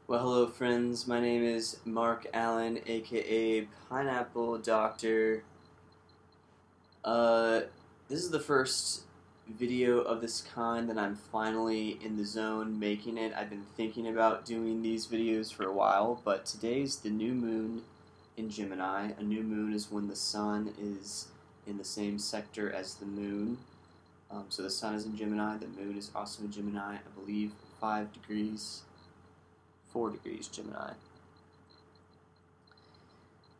Well, hello, friends. My name is Mark Allen, aka Pineapple Doctor. Uh, this is the first video of this kind that I'm finally in the zone making it. I've been thinking about doing these videos for a while, but today's the new moon in Gemini. A new moon is when the sun is in the same sector as the moon. So the sun is in Gemini, the moon is also in Gemini, I believe 5 degrees. 4 degrees Gemini.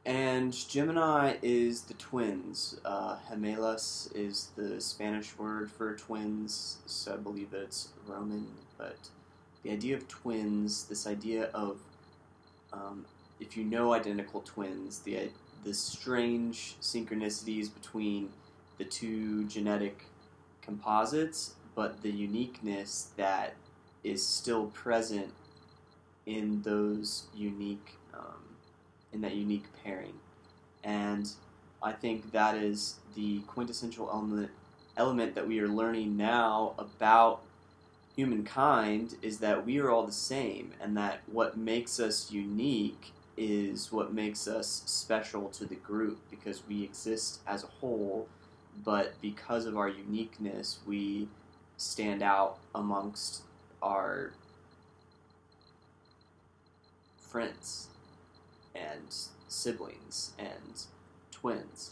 And Gemini is the twins. Gemelas is the Spanish word for twins, so I believe that it's Roman. But the idea of twins, this idea of, if you know identical twins, the strange synchronicities between the two genetic composites, but the uniqueness that is still present in those unique, in that unique pairing. And I think that is the quintessential element that we are learning now about humankind, is that we are all the same, and that what makes us unique is what makes us special to the group, because we exist as a whole, but because of our uniqueness, we stand out amongst our friends and siblings and twins.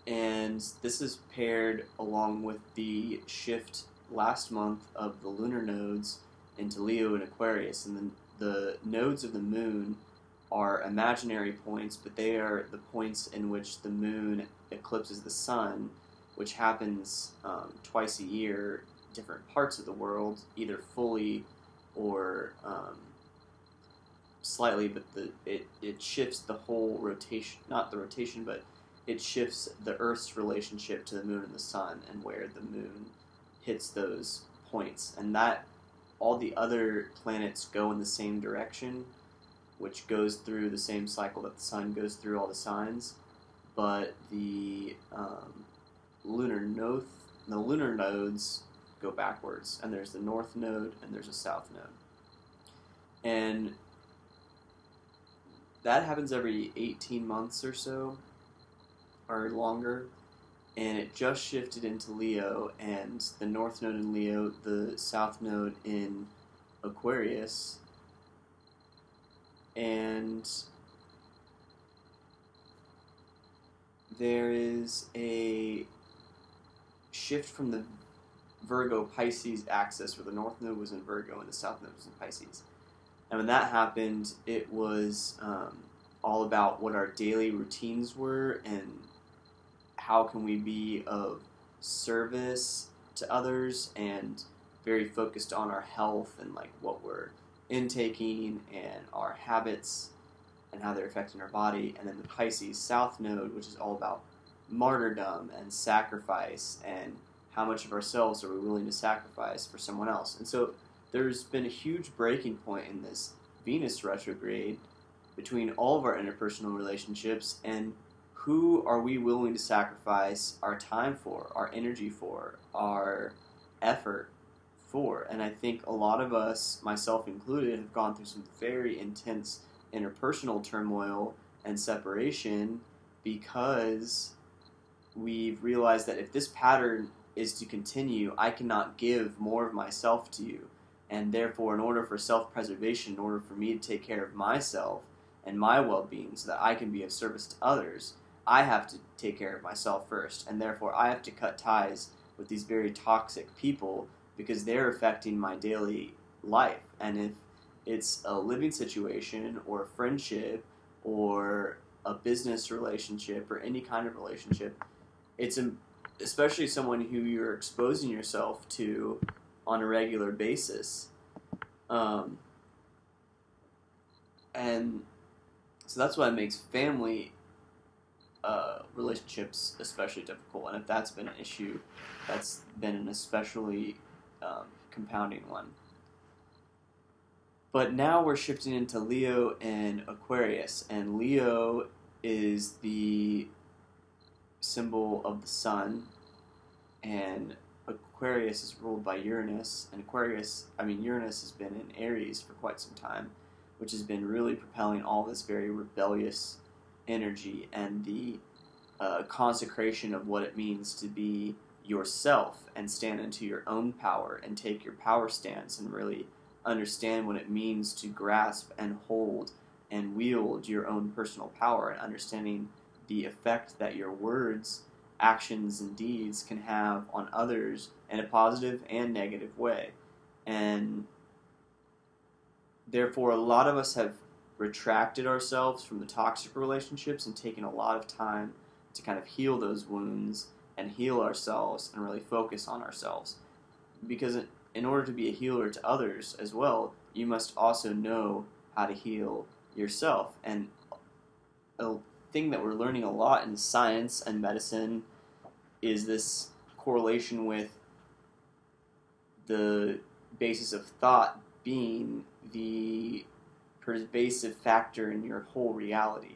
And this is paired along with the shift last month of the lunar nodes into Leo and Aquarius. And the nodes of the moon are imaginary points, but they are the points in which the moon eclipses the sun, which happens twice a year, different parts of the world, either fully or slightly, but it shifts the whole rotation, not the rotation, but it shifts the Earth's relationship to the moon and the sun, and where the moon hits those points. And that all the other planets go in the same direction, which goes through the same cycle that the sun goes through all the signs, but the lunar nodes go backwards, and there's the north node and there's a south node. And that happens every 18 months or so, or longer, and it just shifted into Leo, and the north node in Leo, the south node in Aquarius, and there is a shift from the Virgo-Pisces axis, where the north node was in Virgo and the south node was in Pisces. And when that happened, it was all about what our daily routines were and how can we be of service to others, and very focused on our health and like what we're intaking and our habits and how they're affecting our body. And then the Pisces South Node, which is all about martyrdom and sacrifice, and how much of ourselves are we willing to sacrifice for someone else. And so there's been a huge breaking point in this Venus retrograde between all of our interpersonal relationships, and who are we willing to sacrifice our time for, our energy for, our effort for. And I think a lot of us, myself included, have gone through some very intense interpersonal turmoil and separation, because we've realized that if this pattern is to continue, I cannot give more of myself to you. And therefore, in order for self-preservation, in order for me to take care of myself and my well-being so that I can be of service to others, I have to take care of myself first. And therefore, I have to cut ties with these very toxic people, because they're affecting my daily life. And if it's a living situation or a friendship or a business relationship or any kind of relationship, it's especially someone who you're exposing yourself to on a regular basis. And so that's why it makes family relationships especially difficult. And if that's been an issue, that's been an especially compounding one. But now we're shifting into Leo and Aquarius, and Leo is the symbol of the sun, and Aquarius is ruled by Uranus, and Uranus has been in Aries for quite some time, which has been really propelling all this very rebellious energy and the consecration of what it means to be yourself and stand into your own power and take your power stance and really understand what it means to grasp and hold and wield your own personal power, and understanding the effect that your words, actions, and deeds can have on others in a positive and negative way. And therefore, a lot of us have retracted ourselves from the toxic relationships and taken a lot of time to kind of heal those wounds and heal ourselves and really focus on ourselves. Because in order to be a healer to others as well, you must also know how to heal yourself. And a thing that we're learning a lot in science and medicine is this correlation with the basis of thought being the pervasive factor in your whole reality.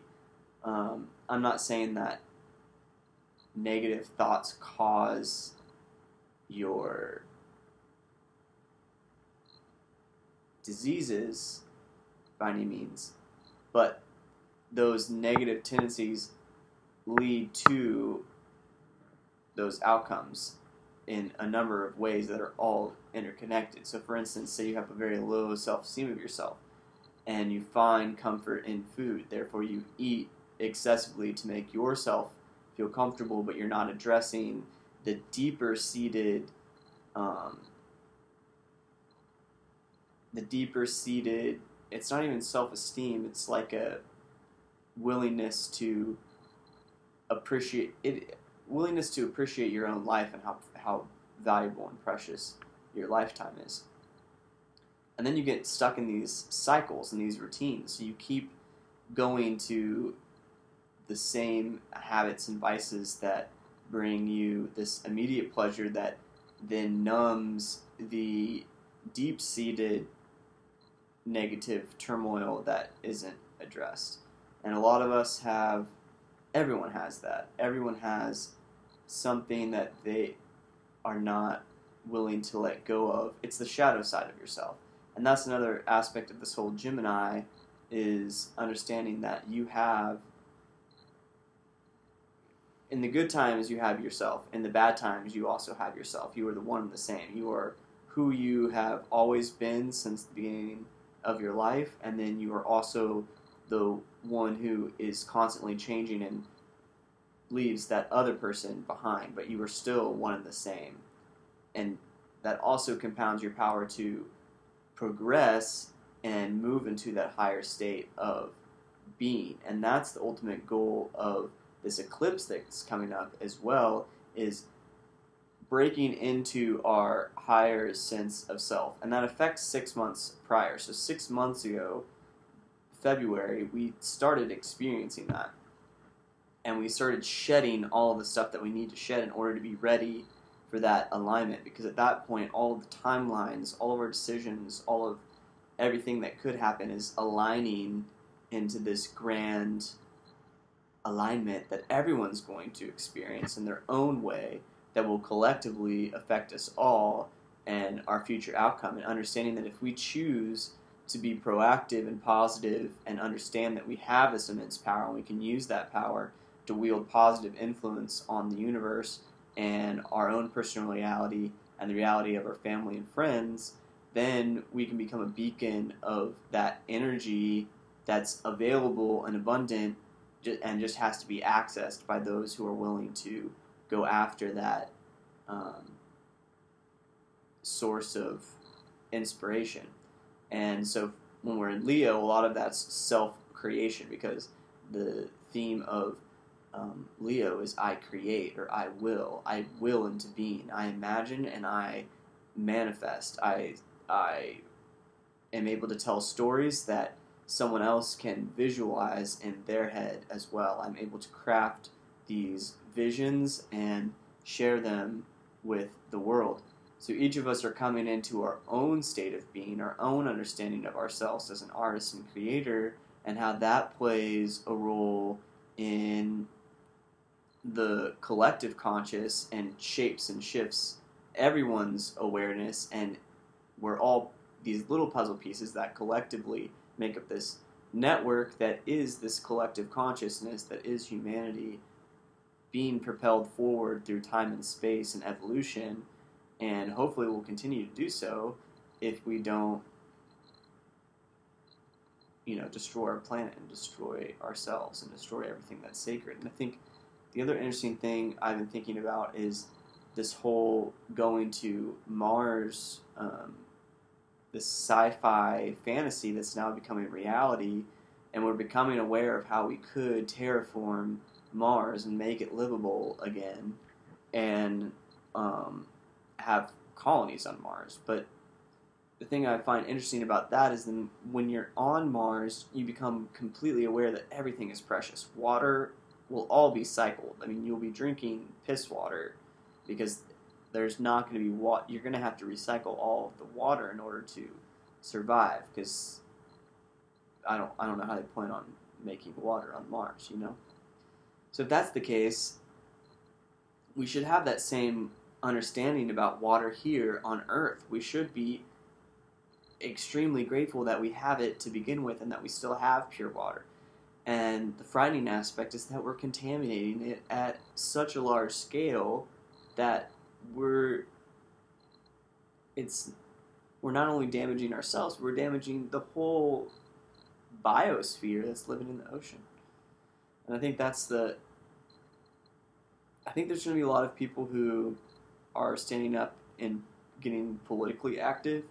I'm not saying that negative thoughts cause your diseases by any means, but those negative tendencies lead to those outcomes in a number of ways that are all interconnected. So for instance, say you have a very low self-esteem of yourself and you find comfort in food, therefore you eat excessively to make yourself feel comfortable, but you're not addressing the deeper seated it's not even self-esteem, it's like a willingness to appreciate your own life and how valuable and precious your lifetime is. And then you get stuck in these cycles and these routines. So you keep going to the same habits and vices that bring you this immediate pleasure that then numbs the deep-seated negative turmoil that isn't addressed. And a lot of us everyone has that. Everyone has something that they are not willing to let go of. It's the shadow side of yourself. And that's another aspect of this whole Gemini, is understanding that you have, in the good times you have yourself, in the bad times you also have yourself. You are the one and the same. You are who you have always been since the beginning of your life, and then you are also the one who is constantly changing and leaves that other person behind, but you are still one and the same. And that also compounds your power to progress and move into that higher state of being. And that's the ultimate goal of this eclipse that's coming up as well, is breaking into our higher sense of self. And that affects 6 months prior. So 6 months ago, February, we started experiencing that. And we started shedding all of the stuff that we need to shed in order to be ready for that alignment. Because at that point, all of the timelines, all of our decisions, all of everything that could happen is aligning into this grand alignment that everyone's going to experience in their own way, that will collectively affect us all and our future outcome. And understanding that if we choose to be proactive and positive and understand that we have this immense power and we can use that power to wield positive influence on the universe and our own personal reality and the reality of our family and friends, then we can become a beacon of that energy that's available and abundant and just has to be accessed by those who are willing to go after that source of inspiration. And so when we're in Leo, a lot of that's self-creation, because the theme of Leo is I create, or I will into being. I imagine and I manifest. I am able to tell stories that someone else can visualize in their head as well. I'm able to craft these visions and share them with the world. So each of us are coming into our own state of being, our own understanding of ourselves as an artist and creator, and how that plays a role in the collective conscious and shapes and shifts everyone's awareness. And we're all these little puzzle pieces that collectively make up this network that is this collective consciousness, that is humanity being propelled forward through time and space and evolution, and hopefully will continue to do so if we don't, destroy our planet and destroy ourselves and destroy everything that's sacred. And I think the other interesting thing I've been thinking about is this whole going to Mars, this sci-fi fantasy that's now becoming reality, and we're becoming aware of how we could terraform Mars and make it livable again, and have colonies on Mars. But the thing I find interesting about that is then when you're on Mars, you become completely aware that everything is precious. Water will all be cycled. I mean, you'll be drinking piss water because there's not going to be water. You're going to have to recycle all of the water in order to survive, because I don't know how they plan on making water on Mars, So if that's the case, we should have that same understanding about water here on Earth. We should be extremely grateful that we have it to begin with and that we still have pure water. And the frightening aspect is that we're contaminating it at such a large scale that we're not only damaging ourselves, we're damaging the whole biosphere that's living in the ocean. And I think there's going to be a lot of people who are standing up and getting politically active,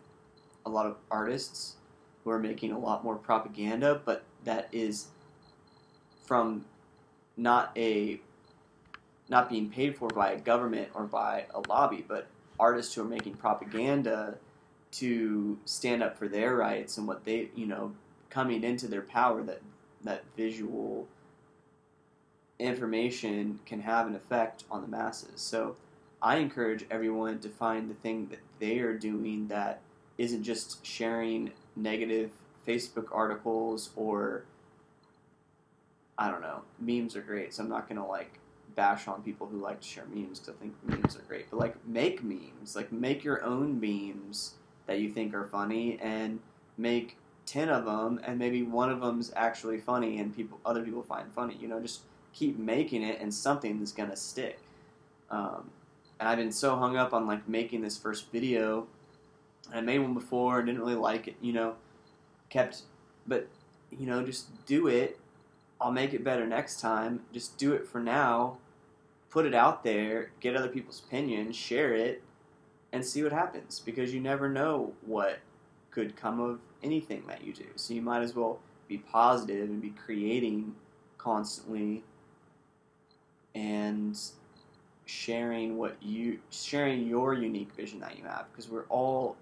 a lot of artists who are making a lot more propaganda, but that is from not being paid for by a government or by a lobby, but artists who are making propaganda to stand up for their rights and what they, coming into their power, that visual information can have an effect on the masses. So I encourage everyone to find the thing that they are doing that isn't just sharing negative Facebook articles or, I don't know, memes are great, so I'm not going to bash on people who like to share memes because I think memes are great. But make memes, make your own memes that you think are funny, and make 10 of them, and maybe one of them's actually funny and other people find funny. Just keep making it, and something is going to stick. And I've been so hung up on making this first video. I made one before and didn't really like it, but just do it. I'll make it better next time. Just do it for now. Put it out there, get other people's opinions, share it, and see what happens, because you never know what could come of anything that you do. So you might as well be positive and be creating constantly and sharing your unique vision that you have, because we're all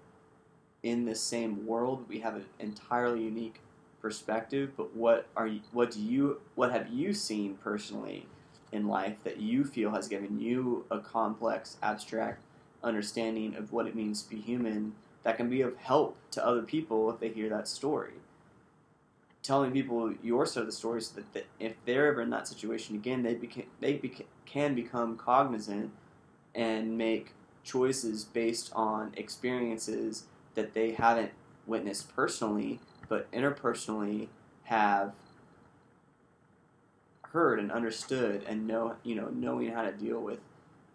in the same world. We have an entirely unique perspective, but what have you seen personally in life that you feel has given you a complex, abstract understanding of what it means to be human that can be of help to other people if they hear that story? Telling people your side of the story so that if they're ever in that situation again, they can become cognizant and make choices based on experiences that they haven't witnessed personally, but interpersonally have heard and understood, and knowing how to deal with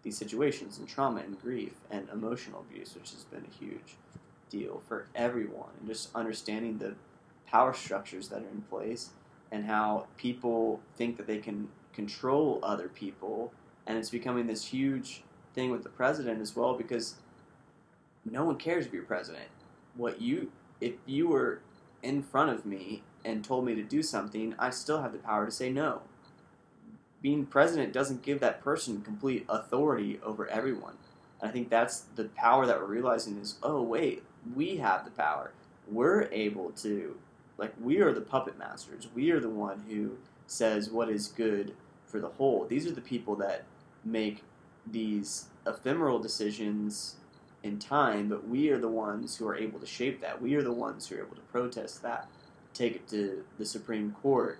these situations and trauma and grief and emotional abuse, which has been a huge deal for everyone, and just understanding the power structures that are in place and how people think that they can control other people, and it's becoming this huge thing with the president as well, because no one cares if you're president. If you were in front of me and told me to do something, I still have the power to say no. Being president doesn't give that person complete authority over everyone. And I think that's the power that we're realizing is, oh wait, we have the power. We're able to, we are the puppet masters. We are the one who says what is good for the whole. These are the people that make these ephemeral decisions in time, but we are the ones who are able to shape that. We are the ones who are able to protest that, take it to the Supreme Court.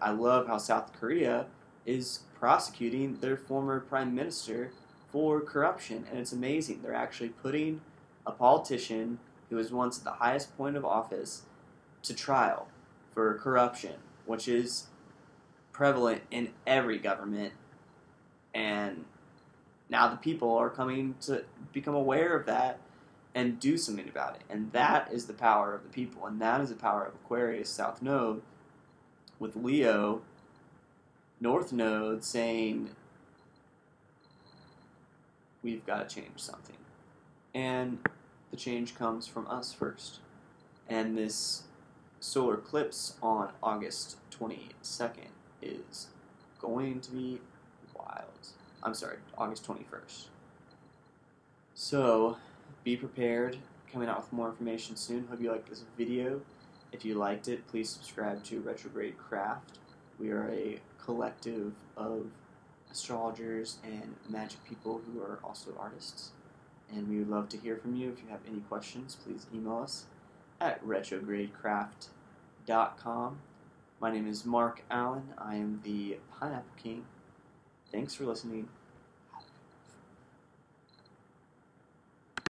I love how South Korea is prosecuting their former prime minister for corruption, and it's amazing. They're actually putting a politician who was once at the highest point of office, to trial for corruption, which is prevalent in every government. And now the people are coming to become aware of that and do something about it. And that is the power of the people. And that is the power of Aquarius South Node, with Leo North Node saying, we've got to change something. And the change comes from us first. And this solar eclipse on August 22nd is going to be wild. I'm sorry, August 21st. So, be prepared. Coming out with more information soon. Hope you liked this video. If you liked it, please subscribe to Retrograde Craft. We are a collective of astrologers and magic people who are also artists. And we would love to hear from you. If you have any questions, please email us at retrogradecraft.com. My name is Mark Allen. I am the Pineapple King. Thanks for listening.